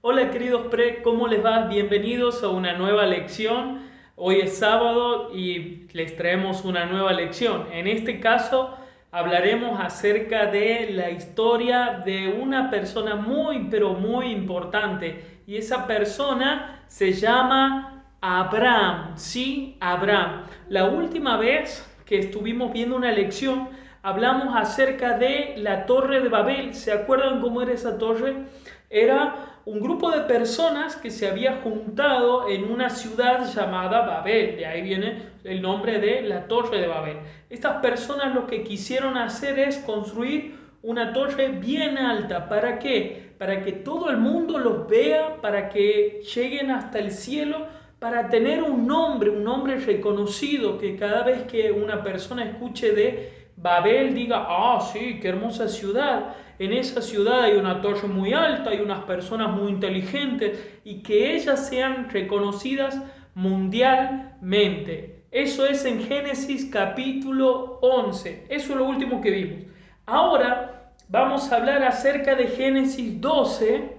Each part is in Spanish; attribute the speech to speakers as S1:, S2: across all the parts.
S1: Hola queridos ¿cómo les va? Bienvenidos a una nueva lección. Hoy es sábado y les traemos una nueva lección. En este caso hablaremos acerca de la historia de una persona muy, pero muy importante. Y esa persona se llama Abraham. Sí, Abraham. La última vez que estuvimos viendo una lección, hablamos acerca de la Torre de Babel. ¿Se acuerdan cómo era esa torre? Era un grupo de personas que se había juntado en una ciudad llamada Babel. De ahí viene el nombre de la Torre de Babel. Estas personas lo que quisieron hacer es construir una torre bien alta. ¿Para qué? Para que todo el mundo los vea, para que lleguen hasta el cielo, para tener un nombre reconocido, que cada vez que una persona escuche de Babel diga, ah, sí, qué hermosa ciudad. En esa ciudad hay una torre muy alta, hay unas personas muy inteligentes y que ellas sean reconocidas mundialmente. Eso es en Génesis capítulo 11. Eso es lo último que vimos. Ahora vamos a hablar acerca de Génesis 12,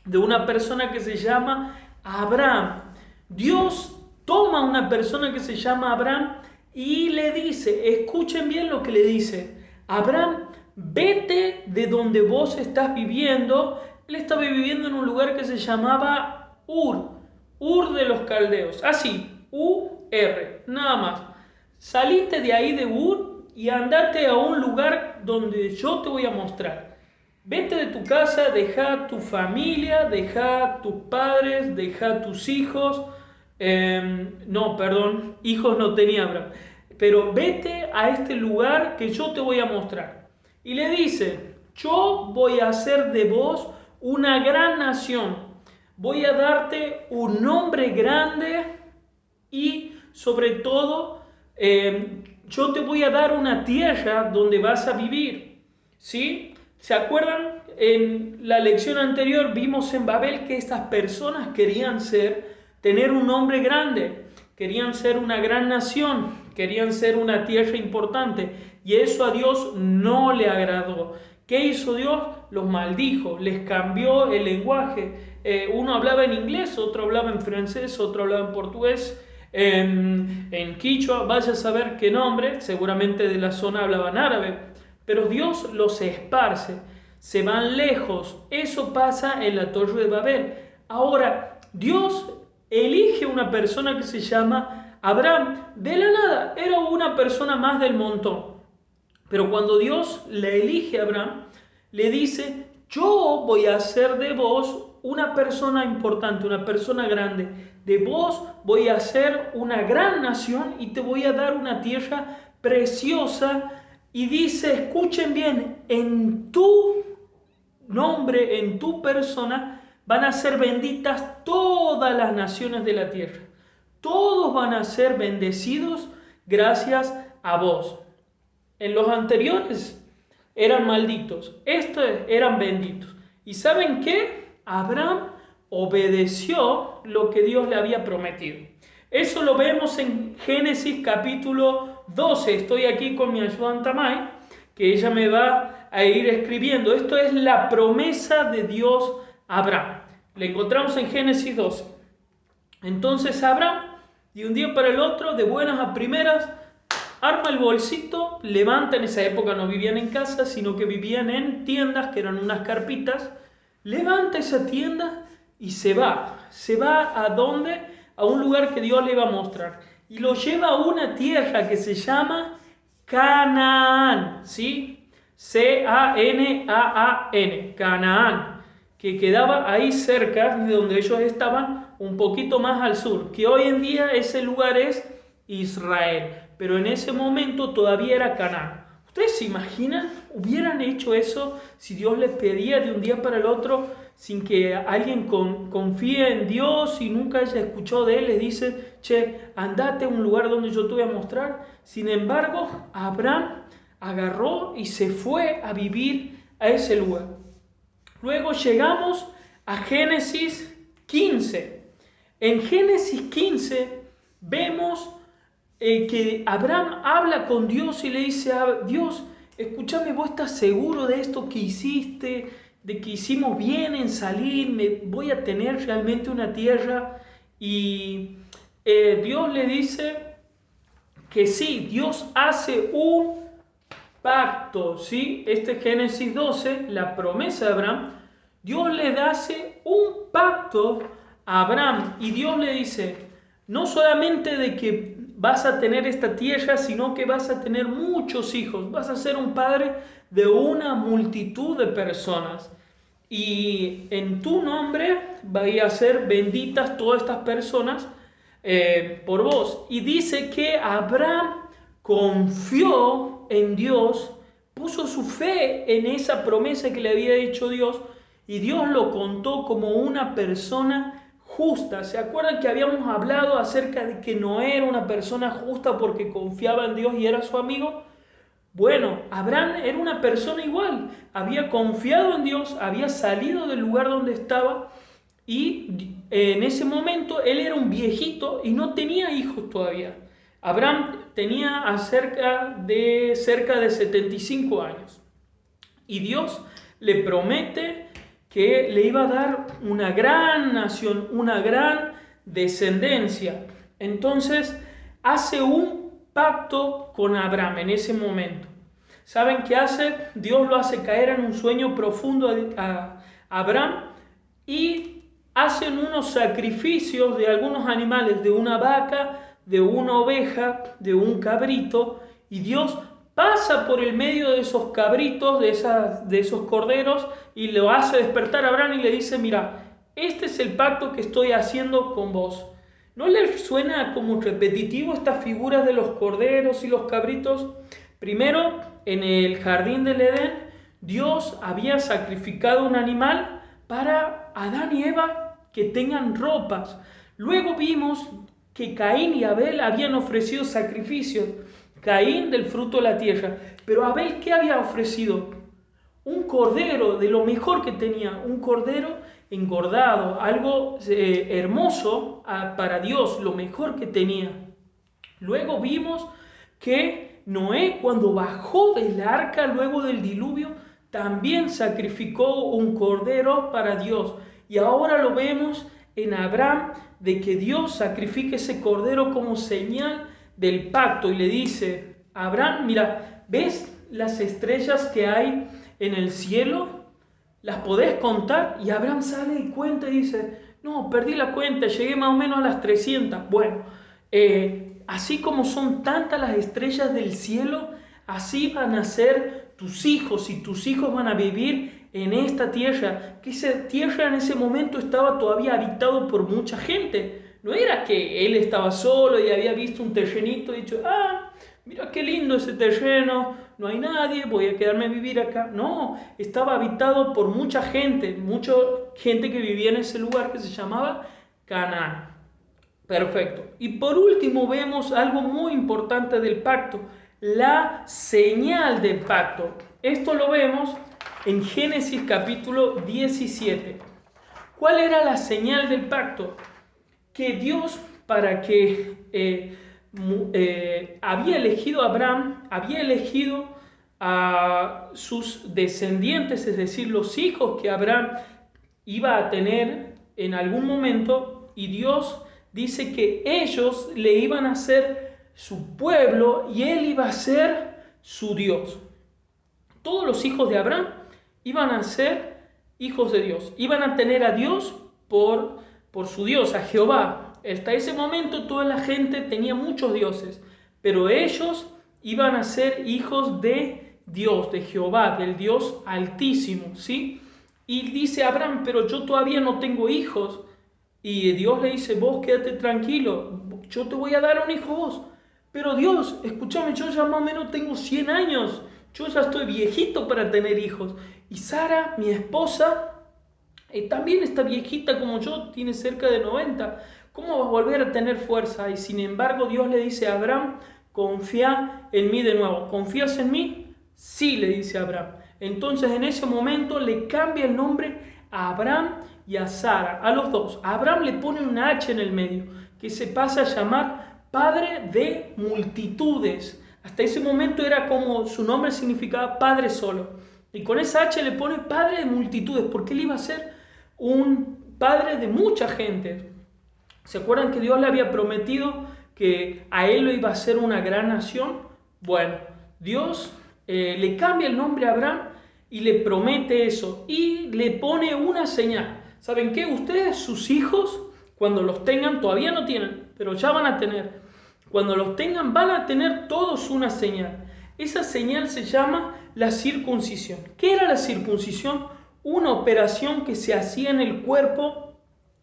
S1: de una persona que se llama Abraham. Dios toma a una persona que se llama Abraham y le dice, escuchen bien lo que le dice, Abraham, vete de donde vos estás viviendo. Él estaba viviendo en un lugar que se llamaba Ur de los Caldeos, así, U-R, nada más. Salite de ahí de Ur y andate a un lugar donde yo te voy a mostrar. Vete de tu casa, deja a tu familia, deja a tus padres, deja a tus hijos. No, perdón, hijos no tenía Abraham. Pero vete a este lugar que yo te voy a mostrar. Y le dice, yo voy a hacer de vos una gran nación. Voy a darte un nombre grande y sobre todo yo te voy a dar una tierra donde vas a vivir. ¿Sí? ¿Se acuerdan? En la lección anterior vimos en Babel que estas personas querían tener un nombre grande, querían ser una gran nación, querían ser una tierra importante, y eso a Dios no le agradó. ¿Qué hizo Dios? Los maldijo, les cambió el lenguaje. Uno hablaba en inglés, otro hablaba en francés, otro hablaba en portugués, en quichua, vaya a saber qué nombre, seguramente de la zona hablaban árabe, pero Dios los esparce, se van lejos. Eso pasa en la Torre de Babel. Ahora, Dios elige una persona que se llama Abraham. De la nada, era una persona más del montón. Pero cuando Dios le elige a Abraham, le dice, yo voy a hacer de vos una persona importante, una persona grande. De vos voy a hacer una gran nación y te voy a dar una tierra preciosa. Y dice, escuchen bien, en tu nombre, en tu persona, van a ser benditas todas las naciones de la tierra. Todos van a ser bendecidos gracias a vos. En los anteriores eran malditos, estos eran benditos. ¿Y saben qué? Abraham obedeció lo que Dios le había prometido. Eso lo vemos en Génesis capítulo 12. Estoy aquí con mi ayudante Tamay, que ella me va a ir escribiendo. Esto es la promesa de Dios a Abraham. La encontramos en Génesis 12. Entonces Abraham, de un día para el otro, de buenas a primeras, arma el bolsito, levanta, en esa época no vivían en casa, sino que vivían en tiendas, que eran unas carpitas, levanta esa tienda y se va. ¿Se va a dónde? A un lugar que Dios le iba a mostrar. Y lo lleva a una tierra que se llama Canaán, ¿sí? C-A-N-A-A-N, Canaán, que quedaba ahí cerca de donde ellos estaban, un poquito más al sur, que hoy en día ese lugar es Israel, pero en ese momento todavía era Canaán. ¿Ustedes se imaginan? ¿Hubieran hecho eso si Dios les pedía de un día para el otro sin que alguien confíe en Dios y nunca haya escuchado de Él? Les dice, che, andate a un lugar donde yo te voy a mostrar. Sin embargo, Abraham agarró y se fue a vivir a ese lugar. Luego llegamos a Génesis 15. En Génesis 15 vemos que Abraham habla con Dios y le dice a Dios, escúchame, ¿vos estás seguro de esto que hiciste? de que hicimos bien en salir, voy a tener realmente una tierra. Y Dios le dice que sí, Dios hace un pacto, ¿sí? Este Génesis 12, la promesa de Abraham, Dios le hace un pacto a Abraham y Dios le dice, no solamente de que vas a tener esta tierra, sino que vas a tener muchos hijos, vas a ser un padre de una multitud de personas. Y en tu nombre van a ser benditas todas estas personas por vos. Y dice que Abraham confió en Dios, puso su fe en esa promesa que le había dicho Dios, y Dios lo contó como una persona justa. ¿Se acuerdan que habíamos hablado acerca de que no era una persona justa porque confiaba en Dios y era su amigo? Bueno, Abraham era una persona igual, había confiado en Dios, había salido del lugar donde estaba y en ese momento él era un viejito y no tenía hijos todavía. Abraham tenía cerca de 75 años y Dios le promete que le iba a dar una gran nación, una gran descendencia. Entonces hace un pacto con Abraham en ese momento. ¿Saben qué hace? Dios lo hace caer en un sueño profundo a Abraham y hacen unos sacrificios de algunos animales, de una vaca, de una oveja, de un cabrito, y Dios pasa por el medio de esos cabritos, de esos corderos, y lo hace despertar a Abraham y le dice, mira, este es el pacto que estoy haciendo con vos. ¿No les suena como repetitivo estas figuras de los corderos y los cabritos? Primero, en el jardín del Edén, Dios había sacrificado un animal para Adán y Eva que tengan ropas. Luego vimos que Caín y Abel habían ofrecido sacrificios. Caín del fruto de la tierra. Pero Abel, ¿qué había ofrecido? Un cordero de lo mejor que tenía, un cordero engordado, algo hermoso para Dios, lo mejor que tenía. Luego vimos que Noé, cuando bajó del arca luego del diluvio, también sacrificó un cordero para Dios. Y ahora lo vemos en Abraham, de que Dios sacrifica ese cordero como señal del pacto. Y le dice, Abraham, mira, ¿ves las estrellas que hay en el cielo? ¿Las podés contar? Y Abraham sale y cuenta y dice, no, perdí la cuenta, llegué más o menos a las 300. Bueno, así como son tantas las estrellas del cielo, así van a ser tus hijos y tus hijos van a vivir en esta tierra, que esa tierra en ese momento estaba todavía habitado por mucha gente. No era que él estaba solo y había visto un terrenito y dicho, mira qué lindo ese terreno, no hay nadie, voy a quedarme a vivir acá. No, estaba habitado por mucha gente que vivía en ese lugar que se llamaba Canaán. Perfecto. Y por último vemos algo muy importante del pacto, la señal del pacto. Esto lo vemos en Génesis capítulo 17. ¿Cuál era la señal del pacto? Que Dios, para que había elegido a Abraham, había elegido a sus descendientes, es decir, los hijos que Abraham iba a tener en algún momento, y Dios dice que ellos le iban a ser su pueblo y él iba a ser su Dios. Todos los hijos de Abraham iban a ser hijos de Dios, iban a tener a Dios por su Dios, a Jehová. Hasta ese momento toda la gente tenía muchos dioses, pero ellos iban a ser hijos de Dios, de Jehová, del Dios Altísimo, ¿sí? Y dice Abraham, pero yo todavía no tengo hijos. Y Dios le dice, vos quédate tranquilo, yo te voy a dar un hijo vos. Pero Dios, escúchame, yo ya más o menos tengo 100 años, yo ya estoy viejito para tener hijos. Y Sara, mi esposa, también está viejita como yo, tiene cerca de 90. ¿Cómo va a volver a tener fuerza? Y sin embargo Dios le dice a Abraham, confía en mí de nuevo. ¿Confías en mí? Sí, le dice a Abraham. Entonces en ese momento le cambia el nombre a Abraham y a Sara, a los dos. A Abraham le pone un H en el medio, que se pasa a llamar Padre de multitudes. Hasta ese momento era como su nombre significaba Padre solo. Y con esa H le pone padre de multitudes, porque él iba a ser un padre de mucha gente. ¿Se acuerdan que Dios le había prometido que a él lo iba a hacer una gran nación? Bueno, Dios le cambia el nombre a Abraham y le promete eso y le pone una señal. ¿Saben qué? Ustedes, sus hijos, cuando los tengan, todavía no tienen, pero ya van a tener. Cuando los tengan, van a tener todos una señal. Esa señal se llama la circuncisión. ¿Qué era la circuncisión? Una operación que se hacía en el cuerpo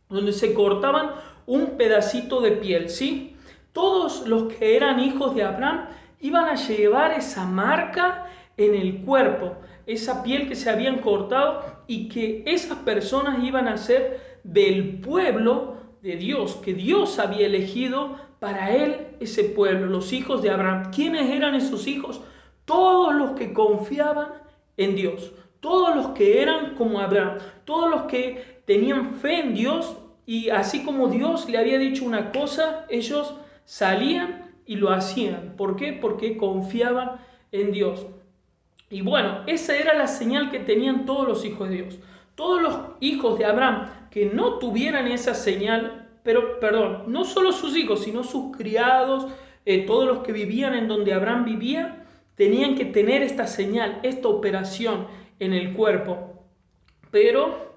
S1: donde se cortaban un pedacito de piel, ¿sí? Todos los que eran hijos de Abraham iban a llevar esa marca en el cuerpo, esa piel que se habían cortado, y que esas personas iban a ser del pueblo de Dios, que Dios había elegido para él ese pueblo, los hijos de Abraham. ¿Quiénes eran esos hijos? Todos los que confiaban en Dios, todos los que eran como Abraham, todos los que tenían fe en Dios, y así como Dios le había dicho una cosa, ellos salían y lo hacían. ¿Por qué? Porque confiaban en Dios. Y bueno, esa era la señal que tenían todos los hijos de Dios. Todos los hijos de Abraham que no tuvieran esa señal, pero perdón, no solo sus hijos, sino sus criados, todos los que vivían en donde Abraham vivía, tenían que tener esta señal, esta operación en el cuerpo. Pero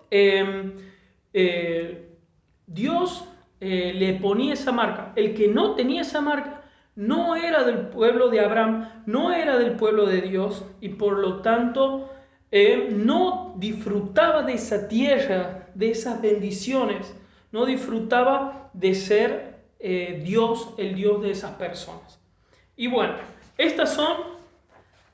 S1: Dios le ponía esa marca. El que no tenía esa marca no era del pueblo de Abraham, no era del pueblo de Dios, y por lo tanto no disfrutaba de esa tierra, de esas bendiciones, no disfrutaba de ser Dios, el Dios de esas personas. Y bueno, estas son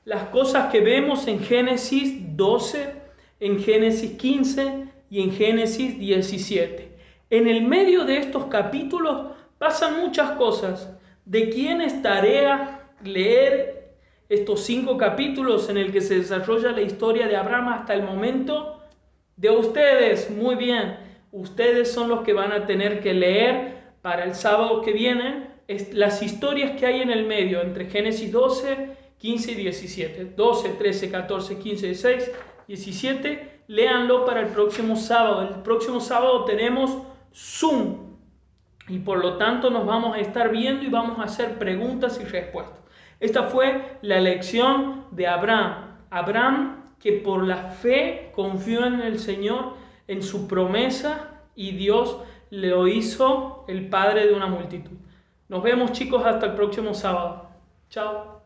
S1: las cosas que vemos en Génesis 12, en Génesis 15 y en Génesis 17. En el medio de estos capítulos pasan muchas cosas. ¿De quién es tarea leer estos 5 capítulos en el que se desarrolla la historia de Abraham hasta el momento? De ustedes, muy bien. Ustedes son los que van a tener que leer para el sábado que viene las historias que hay en el medio, entre Génesis 12, 15 y 17. 12, 13, 14, 15, 16, 17. Léanlo para el próximo sábado. El próximo sábado tenemos Zoom. Y por lo tanto nos vamos a estar viendo y vamos a hacer preguntas y respuestas. Esta fue la lección de Abraham. Abraham que por la fe confió en el Señor, en su promesa, y Dios lo hizo el padre de una multitud. Nos vemos, chicos, hasta el próximo sábado. Chao.